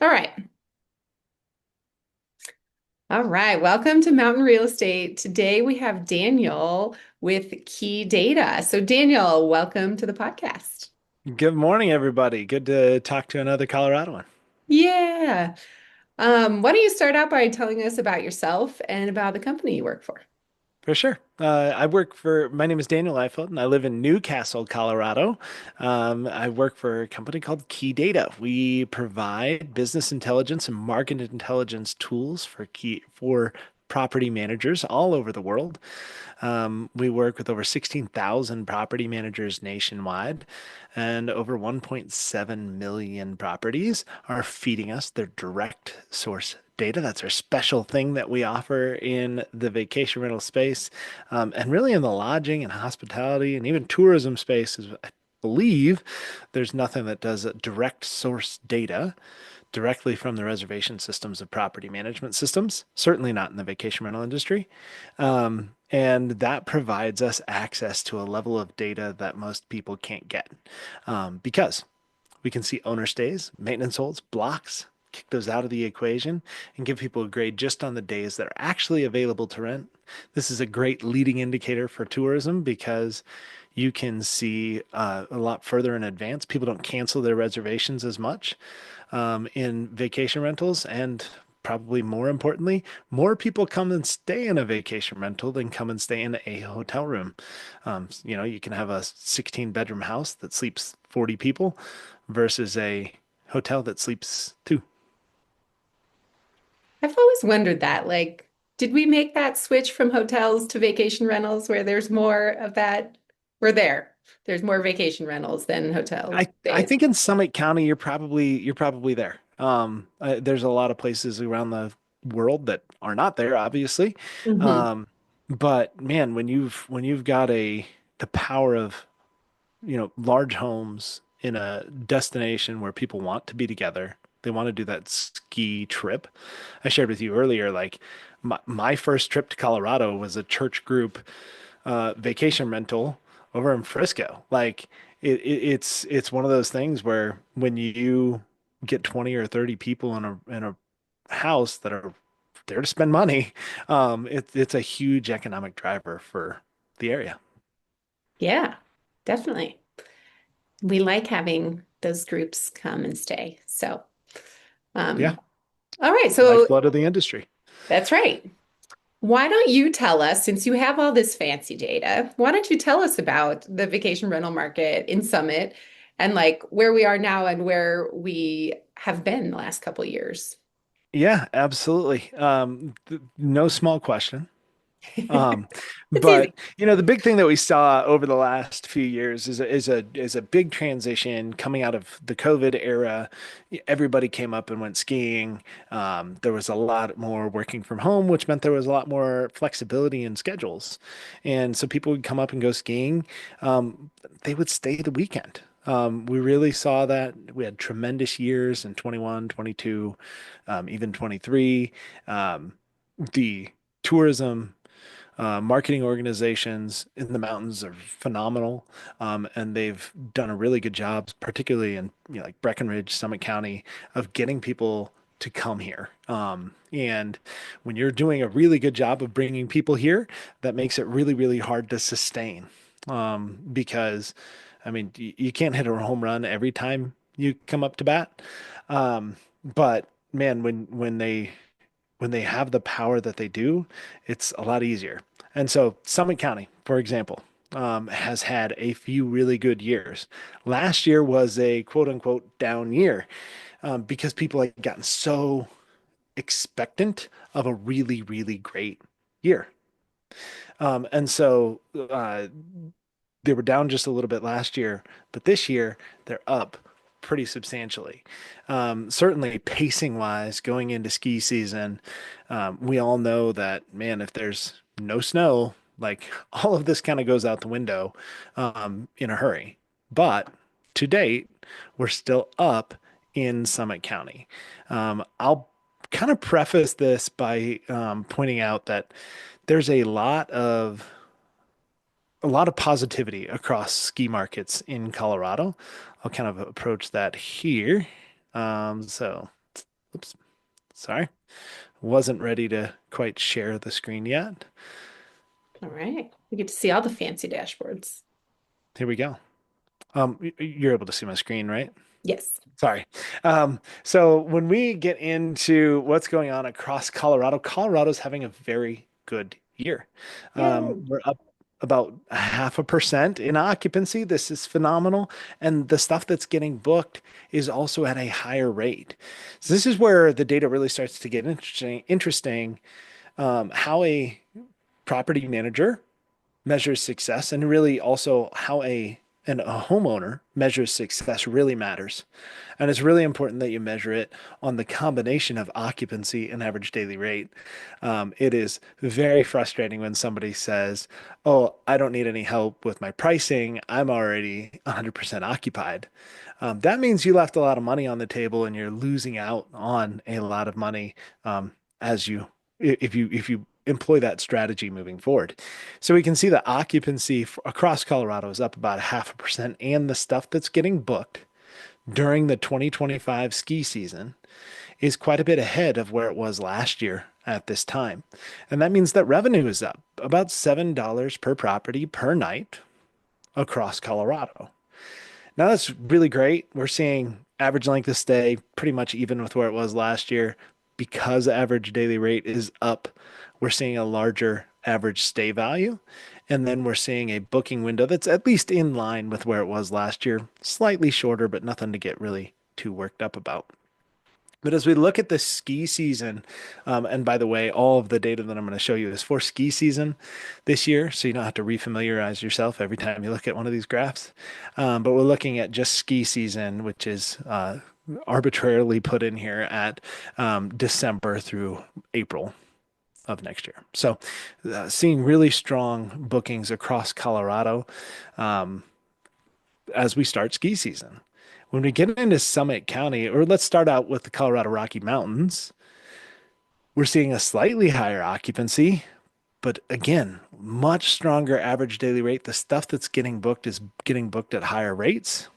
All right. All right. Welcome to Mountain Real Estate. Today we have Daniel with Key Data. So, Daniel, welcome to the podcast. Good morning, everybody. Good to talk to another Coloradoan. Yeah. Why don't you start out by telling us about yourself and about the company you work for? For sure. My name is Daniel Leifeld, and I live in Newcastle, Colorado. I work for a company called Key Data. We provide business intelligence and market intelligence tools for property managers all over the world. We work with over 16,000 property managers nationwide, and over 1.7 million properties are feeding us their direct source data. That's our special thing that we offer in the vacation rental space, and really in the lodging and hospitality and even tourism space. Is I believe there's nothing that does direct source data directly from the reservation systems of property management systems, certainly not in the vacation rental industry. And that provides us access to a level of data that most people can't get because we can see owner stays, maintenance holds, blocks, kick those out of the equation and give people a grade just on the days that are actually available to rent. This is a great leading indicator for tourism because you can see a lot further in advance. People don't cancel their reservations as much in vacation rentals. And probably more importantly, more people come and stay in a vacation rental than come and stay in a hotel room. You can have a 16-bedroom house that sleeps 40 people versus a hotel that sleeps two. I've always wondered that. Did we make that switch from hotels to vacation rentals where there's more of that? We're there. There's more vacation rentals than hotel I days. think in Summit County you're probably there. There's a lot of places around the world that are not there, obviously. Hmm. Um, but man, when you've got the power of large homes in a destination where people want to be together, they want to do that ski trip. I shared with you earlier, like my first trip to Colorado was a church group vacation rental over in Frisco. Like it's one of those things where when you get 20 or 30 people in a house that are there to spend money, it's a huge economic driver for the area. Yeah, definitely. We like having those groups come and stay. So, Yeah, um, all right. So lifeblood of the industry. that's right. Why don't you tell us, since you have all this fancy data, why don't you tell us about the vacation rental market in Summit and like where we are now and where we have been the last couple of years? Yeah, absolutely. No small question. Um, It's easy. but the big thing that we saw over the last few years is a big transition coming out of the COVID era. Everybody came up and went skiing. There was a lot more working from home, which meant there was a lot more flexibility in schedules. And so people would come up and go skiing. They would stay the weekend. We really saw that. We had tremendous years in 21, 22, even 23. The tourism marketing organizations in the mountains are phenomenal, and they've done a really good job, particularly in like Breckenridge, Summit County, of getting people to come here. And when you're doing a really good job of bringing people here, that makes it really, really hard to sustain. Because, I mean, you can't hit a home run every time you come up to bat. But man, when they have the power that they do, it's a lot easier. And so Summit County, for example, has had a few really good years. Last year was a quote unquote down year because people had gotten so expectant of a really, really great year. And so they were down just a little bit last year, but this year they're up pretty substantially. Certainly, pacing wise, going into ski season, we all know that, man, if there's no snow, like all of this kind of goes out the window in a hurry. But to date, we're still up in Summit County. I'll kind of preface this by pointing out that there's a lot of positivity across ski markets in Colorado. I'll kind of approach that here. So Oops, sorry. Wasn't ready to quite share the screen yet. All right. We get to see all the fancy dashboards. Here we go. You're able to see my screen, right? Yes. Sorry. So when we get into what's going on across Colorado, Colorado's having a very good year. Yay. We're up about 0.5% in occupancy. This is phenomenal. And the stuff that's getting booked is also at a higher rate. So this is where the data really starts to get interesting, how a property manager measures success and really also how a homeowner measures success really matters. And it's really important that you measure it on the combination of occupancy and average daily rate. It is very frustrating when somebody says, "Oh, I don't need any help with my pricing. I'm already 100% occupied." That means you left a lot of money on the table and you're losing out on a lot of money as you if you employ that strategy moving forward. So we can see the occupancy across Colorado is up about 0.5%, and the stuff that's getting booked during the 2025 ski season is quite a bit ahead of where it was last year at this time. And that means that revenue is up about $7 per property per night across Colorado. Now that's really great. We're seeing average length of stay pretty much even with where it was last year. Because average daily rate is up, we're seeing a larger average stay value. And then we're seeing a booking window that's at least in line with where it was last year, slightly shorter, but nothing to get really too worked up about. But as we look at the ski season, and by the way, all of the data that I'm going to show you is for ski season this year, so you don't have to refamiliarize yourself every time you look at one of these graphs. But we're looking at just ski season, which is arbitrarily put in here at December through April of next year. So, seeing really strong bookings across Colorado as we start ski season. When we get into Summit County, or let's start out with the Colorado Rocky Mountains, we're seeing a slightly higher occupancy, but again, much stronger average daily rate. The stuff that's getting booked is getting booked at higher rates,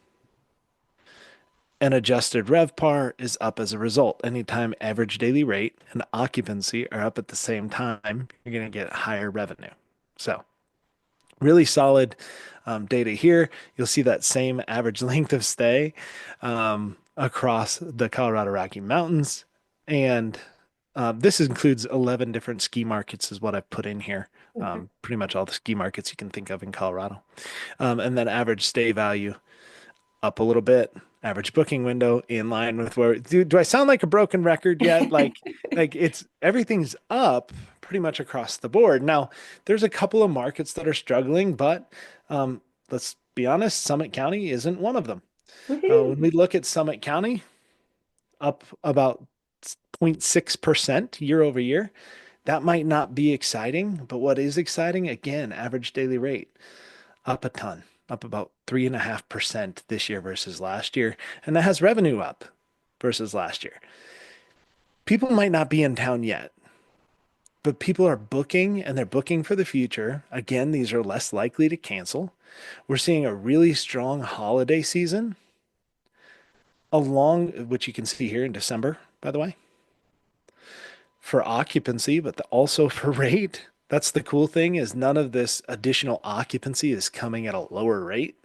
and adjusted RevPAR is up as a result. Anytime average daily rate and occupancy are up at the same time, you're going to get higher revenue. So, really solid data here. You'll see that same average length of stay across the Colorado Rocky Mountains. And this includes 11 different ski markets, is what I've put in here. Okay. Pretty much all the ski markets you can think of in Colorado. And then average stay value up a little bit. Average booking window in line with where do I sound like a broken record yet? Like it's everything's up pretty much across the board. Now, there's a couple of markets that are struggling, but let's be honest, Summit County isn't one of them. When Woohoo. we look at Summit County, up about 0.6% year over year. That might not be exciting, but what is exciting, again, average daily rate up a ton, up about 3.5% this year versus last year. And that has revenue up versus last year. People might not be in town yet, but people are booking and they're booking for the future. Again, these are less likely to cancel. We're seeing a really strong holiday season along, which you can see here in December, by the way, for occupancy, but also for rate. That's the cool thing is none of this additional occupancy is coming at a lower rate,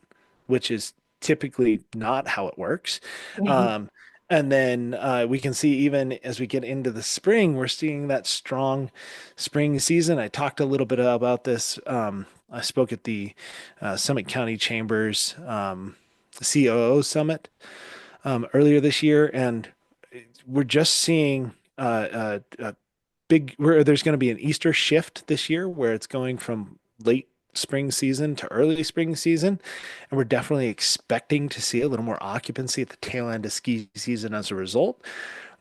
which is typically not how it works. Um, and then we can see even as we get into the spring, we're seeing that strong spring season. I talked a little bit about this. I spoke at the Summit County Chambers COO Summit earlier this year, and we're just seeing big where there's going to be an Easter shift this year where it's going from late spring season to early spring season. And we're definitely expecting to see a little more occupancy at the tail end of ski season as a result.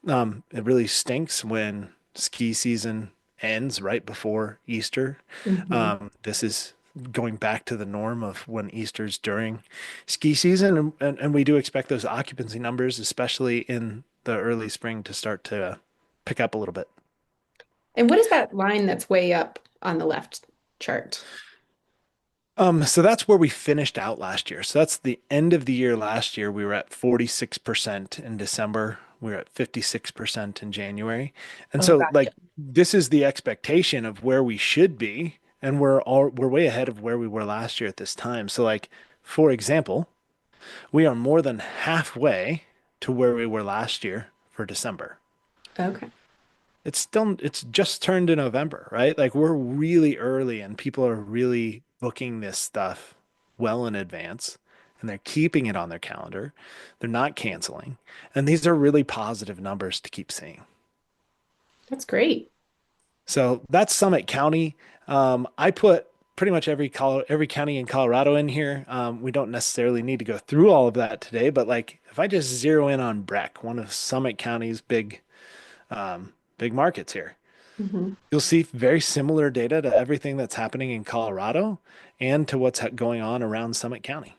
It really stinks when ski season ends right before Easter. Mhm. This is going back to the norm of when Easter's during ski season. And we do expect those occupancy numbers, especially in the early spring, to start to pick up a little bit. And what is that line that's way up on the left chart? So that's where we finished out last year. So that's the end of the year last year. We were at 46% in December. We were at 56% in January. And Oh, so gotcha. like this is the expectation of where we should be. And we're way ahead of where we were last year at this time. So like, for example, we are more than halfway to where we were last year for December. Okay. It's just turned to November, right? Like we're really early and people are really booking this stuff well in advance and they're keeping it on their calendar. They're not canceling. And these are really positive numbers to keep seeing. That's great. So that's Summit County. I put pretty much every county in Colorado in here. We don't necessarily need to go through all of that today, but like if I just zero in on Breck, one of Summit County's big markets here, Hmm. you'll see very similar data to everything that's happening in Colorado and to what's going on around Summit County.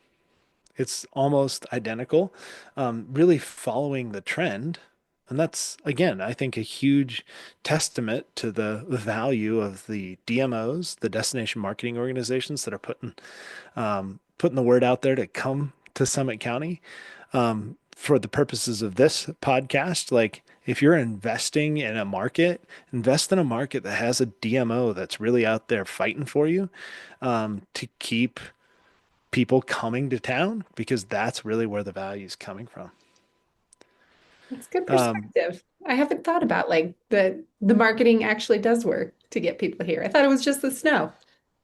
It's almost identical, really following the trend. And that's, again, I think a huge testament to the value of the DMOs, the destination marketing organizations that are putting the word out there to come to Summit County. For the purposes of this podcast, like if you're investing in a market, invest in a market that has a DMO that's really out there fighting for you, to keep people coming to town because that's really where the value is coming from. That's good Um, perspective. I haven't thought about like the marketing actually does work to get people here. I thought it was just the snow.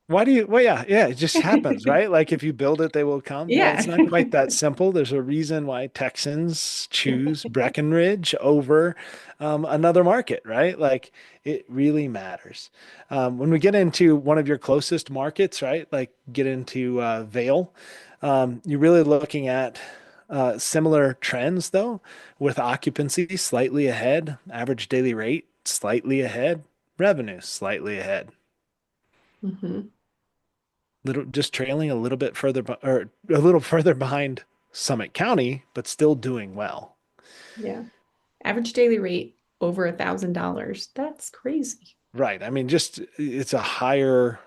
well, yeah, it just happens, right? Like if you build it, they will come. Well, it's Yeah. not quite that simple. There's a reason why Texans choose Breckenridge over another market, right? Like it really matters. When we get into one of your closest markets, right? Like get into Vail, you're really looking at similar trends though, with occupancy slightly ahead, average daily rate slightly ahead, revenue slightly ahead. Hmm. Little just trailing a little bit further or a little further behind Summit County, but still doing well. Yeah. Average daily rate over $1,000. That's crazy. Right. I mean, just it's a higher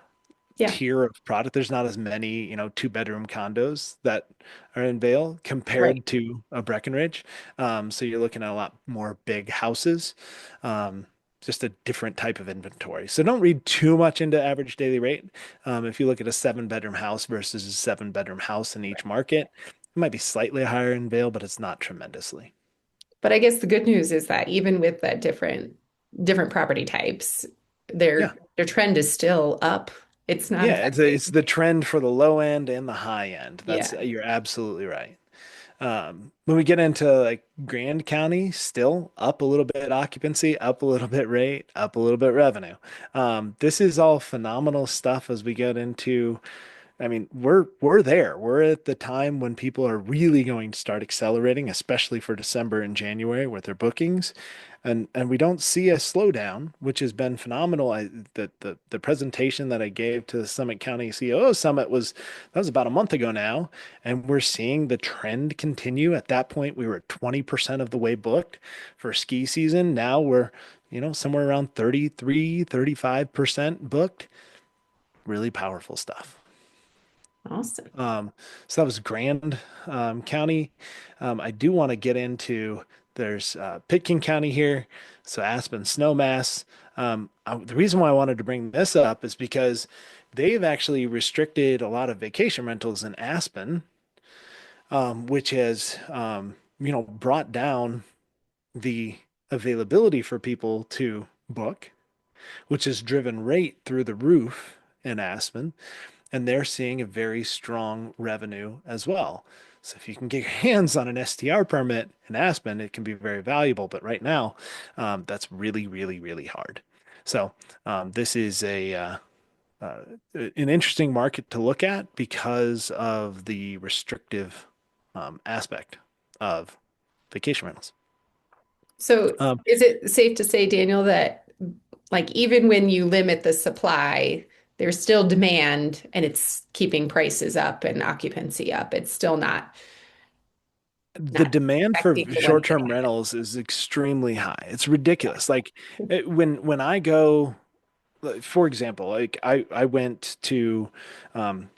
Yeah. tier of product. There's not as many, two-bedroom condos that are in Vail Right. compared to a Breckenridge. So you're looking at a lot more big houses, um, just a different type of inventory. So don't read too much into average daily rate. If you look at a seven-bedroom house versus a seven-bedroom house in each market, it might be slightly higher in Vail, but it's not tremendously. But I guess the good news is that even with that different property types, Yeah. their trend is still up. It's not Yeah, affecting. it's the trend for the low end and the high end. That's Yeah. you're absolutely right. When we get into like Grand County, still up a little bit occupancy, up a little bit rate, up a little bit revenue. This is all phenomenal stuff as we get into. I mean, we're there. We're at the time when people are really going to start accelerating, especially for December and January with their bookings. And we don't see a slowdown, which has been phenomenal. The presentation that I gave to the Summit County COO Summit was about a month ago now, and we're seeing the trend continue. At that point, we were at 20% of the way booked for ski season. Now we're, somewhere around 33, 35% booked. Really powerful stuff. Awesome. So that was Grand County. I do want to get into there's Pitkin County here, so Aspen, Snowmass. The reason why I wanted to bring this up is because they've actually restricted a lot of vacation rentals in Aspen, which has brought down the availability for people to book, which has driven rate through the roof in Aspen, and they're seeing a very strong revenue as well. So if you can get your hands on an STR permit in Aspen, it can be very valuable. But right now, that's really, really, really hard. So this is uh, an interesting market to look at because of the restrictive aspect of vacation rentals. So Um, is it safe to say, Daniel, that like even when you limit the supply, there's still demand and it's keeping prices up and occupancy up. It's still the not demand for affecting the ones that short-term have rentals is extremely high. It's ridiculous. Like when I go, for example, like I went to um,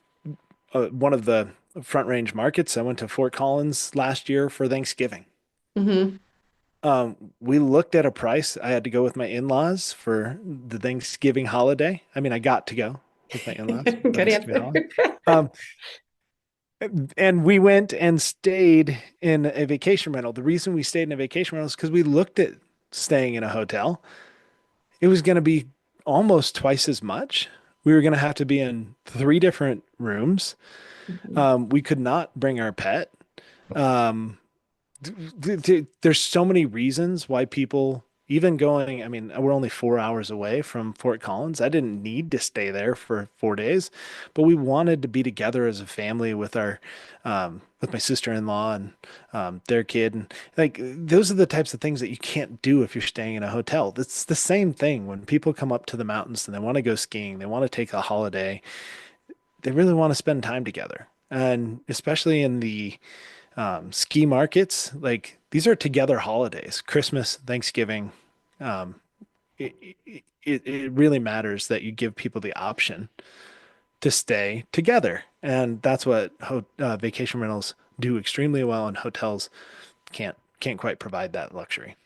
one of the Front Range markets. I went to Fort Collins last year for Thanksgiving. it. Hmm. We looked at a price. I had to go with my in-laws for the Thanksgiving holiday. I mean, I got to go with my in-laws for Good Thanksgiving answer. holiday. Um, and we went and stayed in a vacation rental. The reason we stayed in a vacation rental is because we looked at staying in a hotel. It was going to be almost twice as much. We were going to have to be in three different rooms. Mhm. We could not bring our pet. Um, there's so many reasons why people even going, I mean, we're only 4 hours away from Fort Collins. I didn't need to stay there for 4 days, but we wanted to be together as a family with our with my sister-in-law and their kid. And like those are the types of things that you can't do if you're staying in a hotel. It's the same thing when people come up to the mountains and they want to go skiing, they want to take a holiday, they really want to spend time together. And especially in the ski markets, like these are together holidays, Christmas, Thanksgiving. Um, it really matters that you give people the option to stay together. And that's what vacation rentals do extremely well, and hotels can't quite provide that luxury.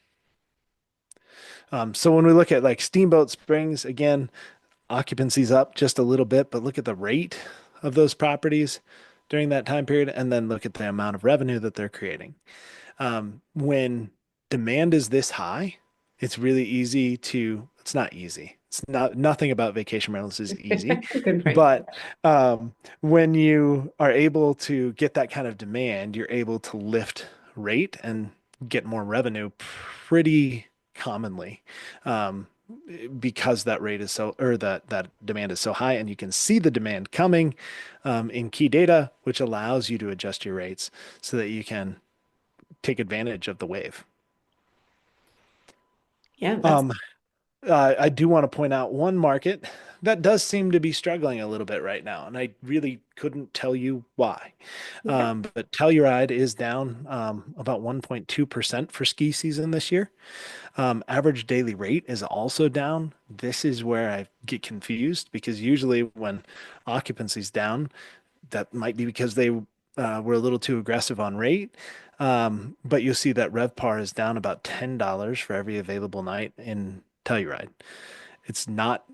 So when we look at like Steamboat Springs, again, occupancy's up just a little bit, but look at the rate of those properties during that time period, and then look at the amount of revenue that they're creating. When demand is this high, it's really easy to, it's not easy. It's not, nothing about vacation rentals is easy, Good point. but when you are able to get that kind of demand, you're able to lift rate and get more revenue pretty commonly. Um, because that rate is so, or that demand is so high, and you can see the demand coming in key data, which allows you to adjust your rates so that you can take advantage of the wave. Yeah, that's Um, I do want to point out one market that does seem to be struggling a little bit right now, and I really couldn't tell you why. okay. But Telluride is down about 1.2% for ski season this year. Average daily rate is also down. This is where I get confused because usually when occupancy's down, that might be because they were a little too aggressive on rate. But you'll see that RevPAR is down about $10 for every available night in Telluride. It's not,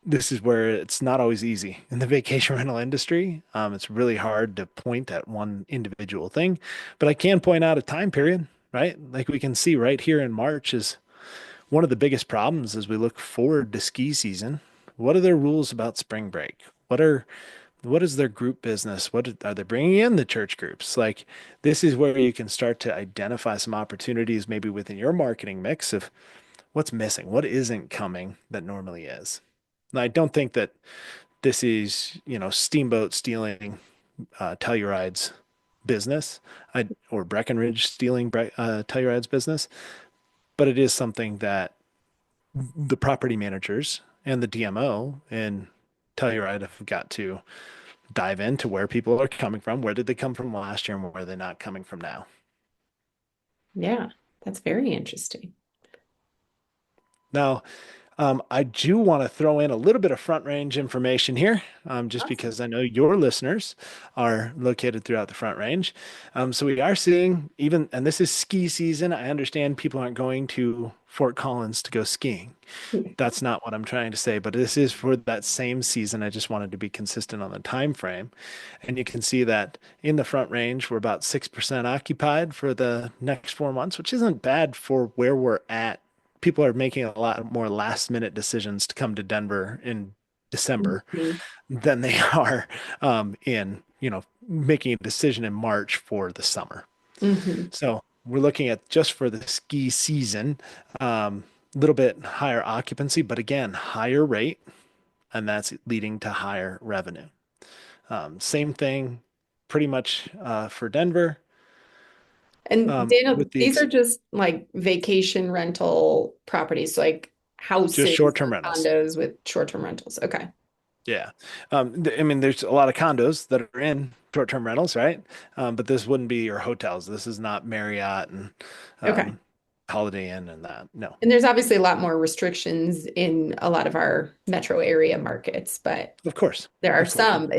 this is where it's not always easy in the vacation rental industry. It's really hard to point at one individual thing, but I can point out a time period, right? Like we can see right here in March is one of the biggest problems as we look forward to ski season. What are their rules about spring break? What is their group business? What are they bringing in the church groups? Like this is where you can start to identify some opportunities maybe within your marketing mix of what's missing, what isn't coming that normally is. Now, I don't think that this is, Steamboat stealing Telluride's business, or Breckenridge stealing Telluride's business, but it is something that the property managers and the DMO and Telluride have got to dive into where people are coming from. Where did they come from last year, and where are they not coming from now? Yeah, that's very interesting. Now, I do want to throw in a little bit of front range information here, just Awesome. because I know your listeners are located throughout the front range. So we are seeing even, and this is ski season. I understand people aren't going to Fort Collins to go skiing. That's not what I'm trying to say, but this is for that same season. I just wanted to be consistent on the time frame. And you can see that in the front range, we're about 6% occupied for the next 4 months, which isn't bad for where we're at. People are making a lot more last minute decisions to come to Denver in December Mhm. than they are in, making a decision in March for the summer. Mhm. So we're looking at just for the ski season, a little bit higher occupancy, but again, higher rate, and that's leading to higher revenue. Same thing pretty much for Denver, And Daniel, with the these are just like vacation rental properties, so like just houses short-term or rentals. condos with short-term rentals. Okay. Yeah. I mean, there's a lot of condos that are in short-term rentals, right? But this wouldn't be your hotels. This is not Marriott and Okay. um, Holiday Inn and that. No, And there's obviously a lot more restrictions in a lot of our metro area markets, but of course, there are of course. some.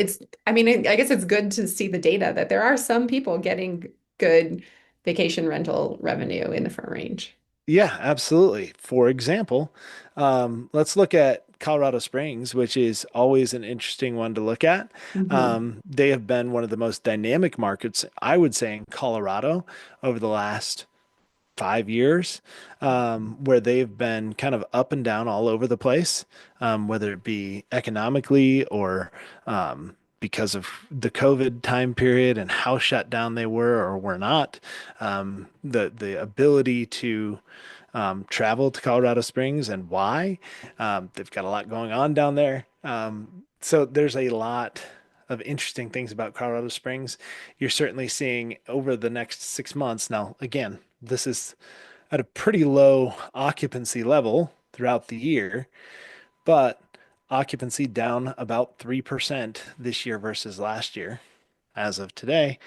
I mean, I guess it's good to see the data that there are some people getting good vacation rental revenue in the Front Range. Yeah, absolutely. For example, let's look at Colorado Springs, which is always an interesting one to look at. Hmm. They have been one of the most dynamic markets, I would say, in Colorado over the last 5 years, where they've been kind of up and down all over the place, whether it be economically or because of the COVID time period and how shut down they were or were not. The ability to travel to Colorado Springs and why. They've got a lot going on down there. So there's a lot of interesting things about Colorado Springs. You're certainly seeing over the next 6 months. Now, again, this is at a pretty low occupancy level throughout the year, but occupancy down about 3% this year versus last year as of today,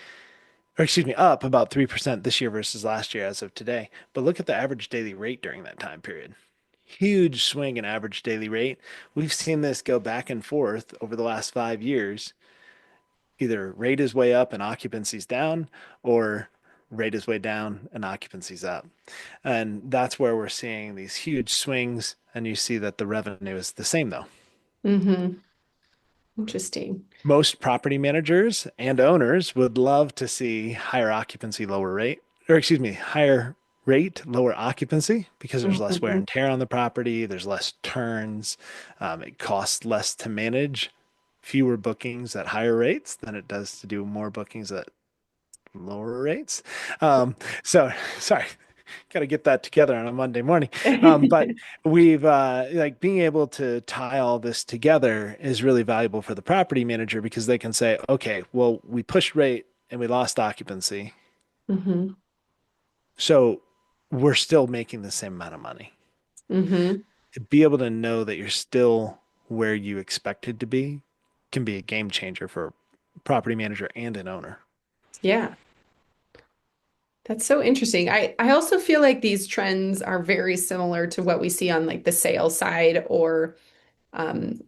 or excuse me, up about 3% this year versus last year as of today. But look at the average daily rate during that time period. Huge swing in average daily rate. We've seen this go back and forth over the last 5 years. Either rate is way up and occupancy's down, or rate is way down and occupancy's up. And that's where we're seeing these huge swings. And you see that the revenue is the same though. Hmm. Interesting. Most property managers and owners would love to see higher occupancy, lower rate, or excuse me, higher rate, lower occupancy because there's less wear Hmm. and tear on the property, there's less turns, it costs less to manage fewer bookings at higher rates than it does to do more bookings at lower rates. Um, so sorry, got to get that together on a Monday morning. But we've like being able to tie all this together is really valuable for the property manager because they can say, okay, well, we pushed rate and we lost occupancy. Hmm. So we're still making the same amount of money. Hmm. To be able to know that you're still where you expected to be can be a game changer for a property manager and an owner. Yeah. That's so interesting. I also feel like these trends are very similar to what we see on like the sales side or um,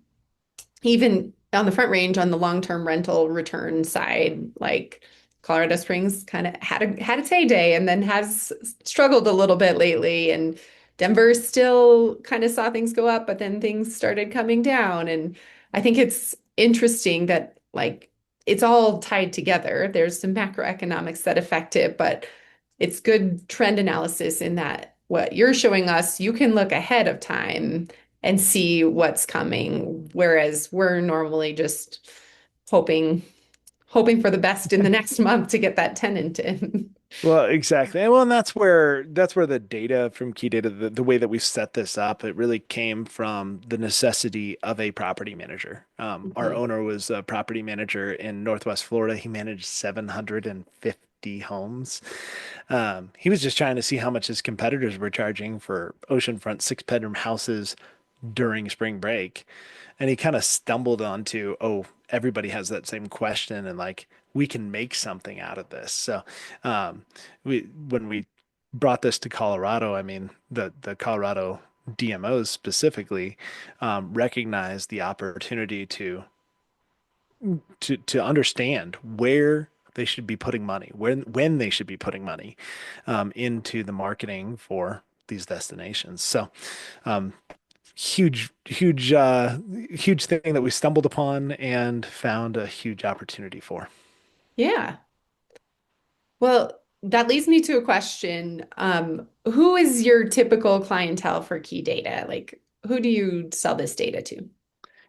even on the Front Range on the long-term rental return side, like Colorado Springs kind of had its heyday and then has struggled a little bit lately. And Denver still kind of saw things go up, but then things started coming down. And I think it's interesting that like it's all tied together. There's some macroeconomics that affect it, but it's good trend analysis in that what you're showing us, you can look ahead of time and see what's coming, whereas we're normally just hoping hoping for the best in the next month to get that tenant in. Well, exactly. And well, and that's where the data from Key Data, the way that we've set this up, it really came from the necessity of a property manager. Our Mhm. owner was a property manager in Northwest Florida. He managed 750 homes. He was just trying to see how much his competitors were charging for oceanfront six-bedroom houses during spring break. And he kind of stumbled onto, oh, everybody has that same question, and like we can make something out of this. So, when we brought this to Colorado, I mean, the Colorado DMOs specifically recognized the opportunity to understand where they should be putting money, when they should be putting money into the marketing for these destinations. So, um, huge thing that we stumbled upon and found a huge opportunity for. Yeah. Well, that leads me to a question. Who is your typical clientele for key data? Like, who do you sell this data to?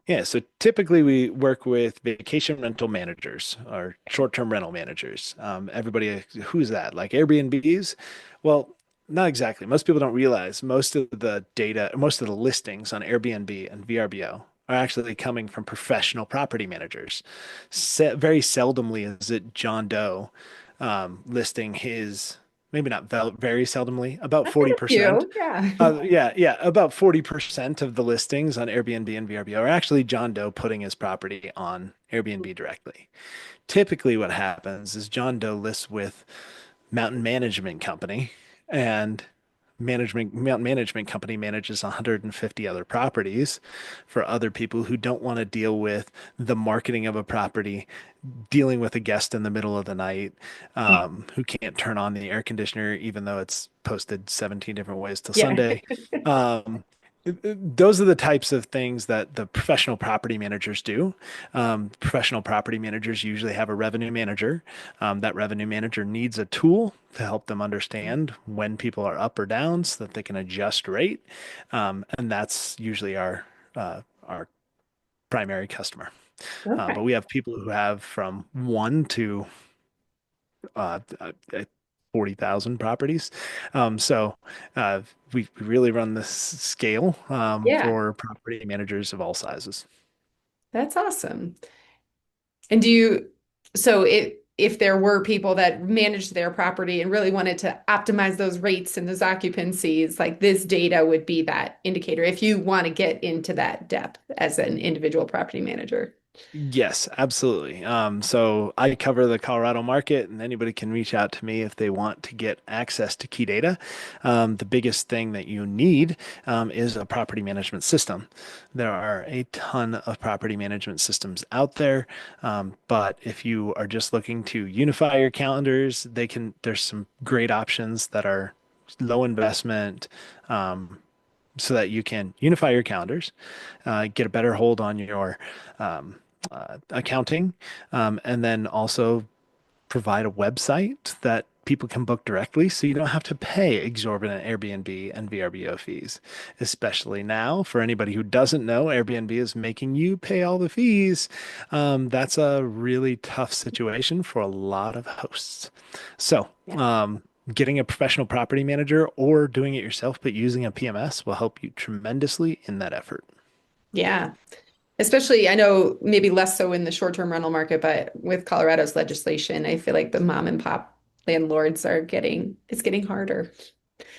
Yeah, so typically we work with vacation rental managers or short-term rental managers. Everybody, who's that? Like Airbnbs? Well, not exactly. Most people don't realize most of the data, most of the listings on Airbnb and VRBO are actually coming from professional property managers. Very seldomly is it John Doe listing his, maybe not very seldomly, about I've had a 40%. few. Yeah. Yeah, about 40% of the listings on Airbnb and VRBO are actually John Doe putting his property on Airbnb directly. Typically, what happens is John Doe lists with Mountain Management Company, and mountain management company manages 150 other properties for other people who don't want to deal with the marketing of a property, dealing with a guest in the middle of the night, who can't turn on the air conditioner even though it's posted 17 different ways till Yeah. Sunday. Um, those are the types of things that the professional property managers do. Professional property managers usually have a revenue manager. That revenue manager needs a tool to help them understand when people are up or down so that they can adjust rate. And that's usually our primary customer. But Okay. we have people who have from one to 40,000 properties. So we really run this scale Yeah, for property managers of all sizes. that's awesome. And do you, so if there were people that managed their property and really wanted to optimize those rates and those occupancies, like this data would be that indicator if you want to get into that depth as an individual property manager. Yes, absolutely. So I cover the Colorado market, and anybody can reach out to me if they want to get access to key data. The biggest thing that you need is a property management system. There are a ton of property management systems out there, but if you are just looking to unify your calendars, there's some great options that are low investment. So that you can unify your calendars, get a better hold on your accounting, and then also provide a website that people can book directly so you don't have to pay exorbitant Airbnb and VRBO fees. Especially now, for anybody who doesn't know, Airbnb is making you pay all the fees. That's a really tough situation for a lot of hosts. So, Yeah. getting a professional property manager or doing it yourself, but using a PMS will help you tremendously in that effort. Yeah. Especially, I know maybe less so in the short-term rental market, but with Colorado's legislation, I feel like the mom and pop landlords it's getting harder.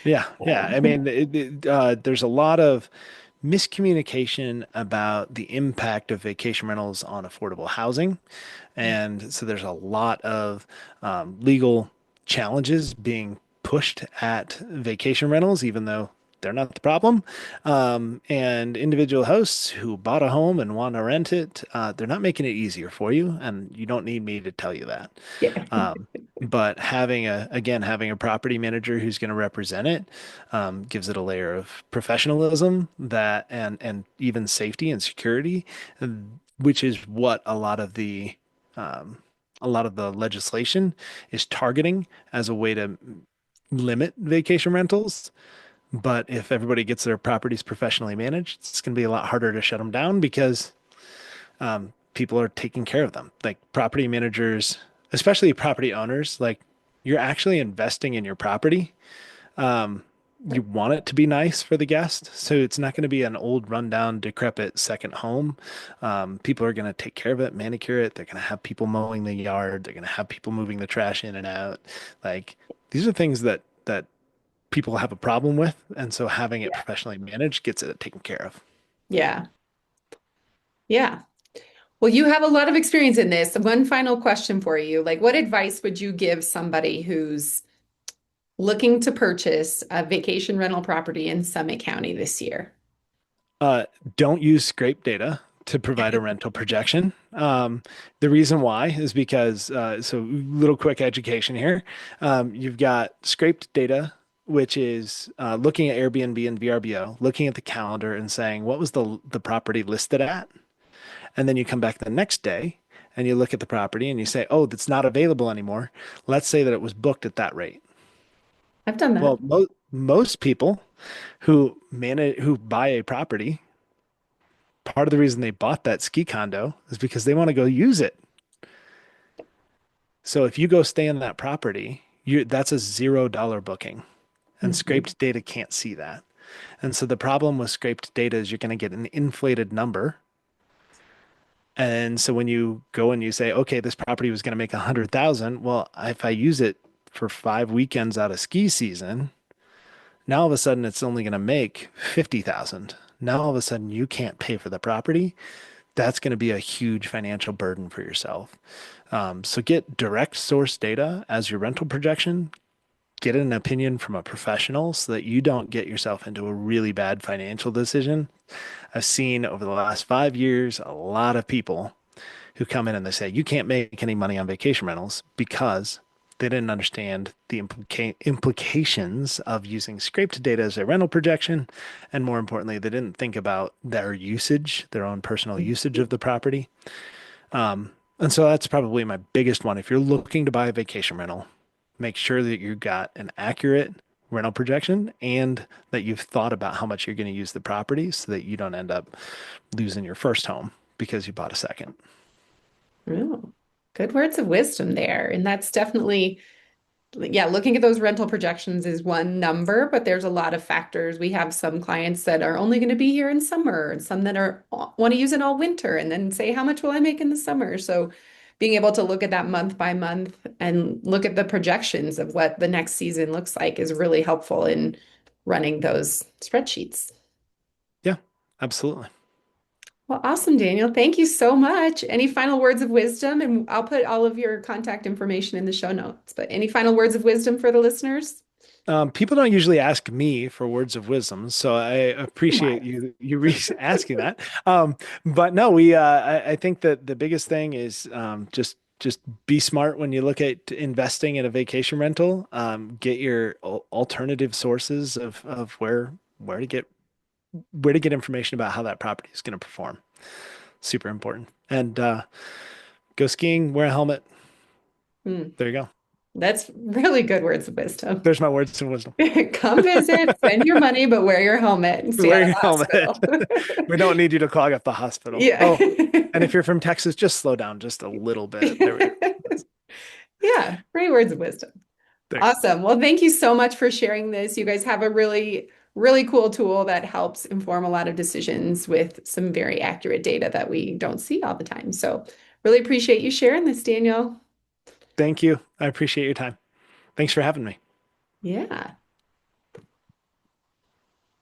Yeah, yeah. I Um, mean, there's a lot of miscommunication about the impact of vacation rentals on affordable housing. And so there's a lot of legal challenges being pushed at vacation rentals, even though they're not the problem. And individual hosts who bought a home and want to rent it, they're not making it easier for you. And you don't need me to tell you that. yeah. But having a property manager who's going to represent it gives it a layer of professionalism and even safety and security, which is what um, a lot of the legislation is targeting as a way to limit vacation rentals. But if everybody gets their properties professionally managed, it's going to be a lot harder to shut them down because people are taking care of them. Like property managers, especially property owners, like you're actually investing in your property. Um, you want it to be nice for the guest, so it's not going to be an old, rundown, decrepit second home. People are going to take care of it, manicure it. They're going to have people mowing the yard. They're going to have people moving the trash in and out. Like these are things that people have a problem with, and so having it professionally managed gets it taken care of. Yeah. Yeah. Well, you have a lot of experience in this. One final question for you. Like, what advice would you give somebody who's looking to purchase a vacation rental property in Summit County this year? Uh, don't use scrape data to provide a rental projection. The reason why is because, so little quick education here. You've got scraped data, which is looking at Airbnb and VRBO, looking at the calendar and saying, what was the property listed at? And then you come back the next day and you look at the property and you say, oh, that's not available anymore. Let's say that it was booked at that rate. I've done that. Well, most people who buy a property, part of the reason they bought that ski condo is because they want to go use it. So if you go stay in that property, that's a $0 booking, and Mhm. scraped data can't see that. And so the problem with scraped data is you're going to get an inflated number. And so when you go and you say, okay, this property was going to make 100,000, well, if I use it for 5 weekends out of ski season, now all of a sudden it's only going to make 50,000. Now all of a sudden you can't pay for the property. That's going to be a huge financial burden for yourself. So get direct source data as your rental projection. get an opinion from a professional so that you don't get yourself into a really bad financial decision. I've seen over the last 5 years a lot of people who come in and they say, you can't make any money on vacation rentals because they didn't understand the implications of using scraped data as a rental projection. And more importantly, they didn't think about their usage, their own personal usage of the property. And so that's probably my biggest one. If you're looking to buy a vacation rental, make sure that you've got an accurate rental projection and that you've thought about how much you're going to use the property so that you don't end up losing your first home because you bought a second. Oh, good words of wisdom there. And that's definitely, yeah, looking at those rental projections is one number, but there's a lot of factors. We have some clients that are only going to be here in summer, and some that are want to use it all winter, and then say, how much will I make in the summer? So being able to look at that month by month and look at the projections of what the next season looks like is really helpful in running those spreadsheets. Yeah, absolutely. Well, awesome, Daniel. Thank you so much. Any final words of wisdom? And I'll put all of your contact information in the show notes. But any final words of wisdom for the listeners? People don't usually ask me for words of wisdom, so I appreciate Wise. you asking that. But no, I think that the biggest thing is just be smart when you look at investing in a vacation rental. Get your alternative sources of where to get information about how that property is going to perform. Super important. And go skiing, wear a helmet. Hmm. There you go. That's really good words of wisdom. There's my words of wisdom. Come visit, spend your money, but wear your helmet and stay out Wear of your the helmet. hospital. We don't need you to clog up the hospital. Yeah. Oh, and if you're from Texas, just slow down just a little bit. There we go. Yeah, great words of wisdom. There you go. Awesome. Well, thank you so much for sharing this. You guys have a really, really cool tool that helps inform a lot of decisions with some very accurate data that we don't see all the time. So, really appreciate you sharing this, Daniel. Thank you. I appreciate your time. Thanks for having me. Yeah.